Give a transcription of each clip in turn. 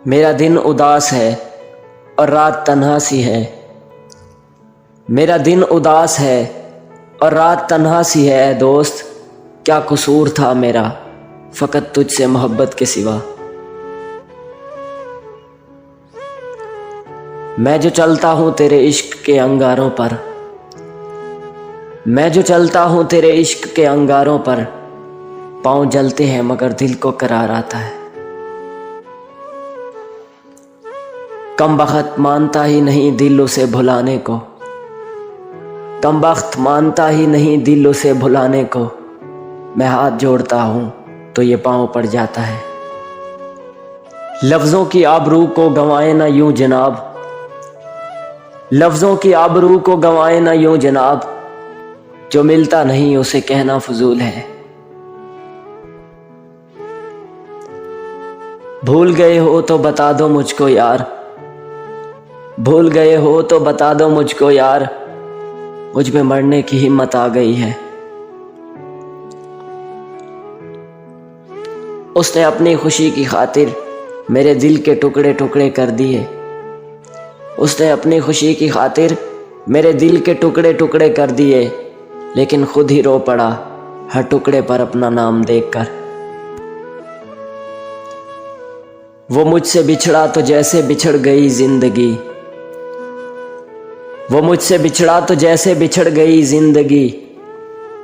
मेरा दिन उदास है और रात तन्हा सी है। मेरा दिन उदास है और रात तन्हा सी है। दोस्त क्या कसूर था मेरा फ़कत तुझसे मोहब्बत के सिवा। मैं जो चलता हूँ तेरे इश्क के अंगारों पर, मैं जो चलता हूँ तेरे इश्क के अंगारों पर, पाँव जलते हैं मगर दिल को करार आता है। कमबख्त मानता ही नहीं दिल उसे भुलाने को, कमबख्त मानता ही नहीं दिल उसे भुलाने को। मैं हाथ जोड़ता हूँ तो ये पाँव पड़ जाता है। लफ्ज़ों की आबरू को गंवाए ना यूं जनाब, लफ्ज़ों की आबरू को गंवाए ना यूं जनाब। जो मिलता नहीं उसे कहना फजूल है। भूल गए हो तो बता दो मुझको यार, भूल गए हो तो बता दो मुझको यार। मुझ में मरने की हिम्मत आ गई है। उसने अपनी खुशी की खातिर मेरे दिल के टुकड़े टुकड़े कर दिए। उसने अपनी खुशी की खातिर मेरे दिल के टुकड़े टुकड़े कर दिए, लेकिन खुद ही रो पड़ा हर टुकड़े पर अपना नाम देखकर। वो मुझसे बिछड़ा तो जैसे बिछड़ गई जिंदगी, वो मुझसे बिछड़ा तो जैसे बिछड़ गई जिंदगी।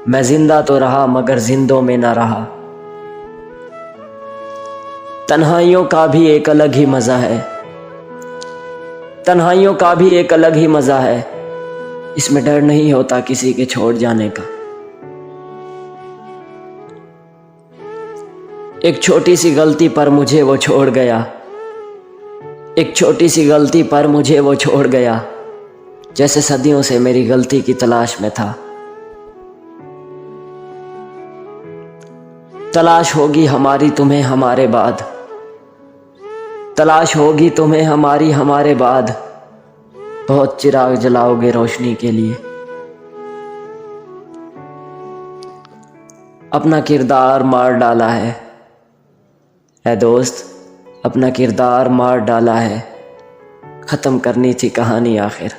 मैं जिंदा तो रहा मगर जिंदों में ना रहा। तन्हाइयों का भी एक अलग ही मज़ा है, तन्हाइयों का भी एक अलग ही मज़ा है। इसमें डर नहीं होता किसी के छोड़ जाने का। एक छोटी सी गलती पर मुझे वो छोड़ गया, एक छोटी सी गलती पर मुझे वो छोड़ गया। जैसे सदियों से मेरी गलती की तलाश में था। तलाश होगी हमारी तुम्हें हमारे बाद, तलाश होगी तुम्हें हमारी हमारे बाद। बहुत चिराग जलाओगे रोशनी के लिए। अपना किरदार मार डाला है ऐ दोस्त, अपना किरदार मार डाला है। ख़त्म करनी थी कहानी आखिर।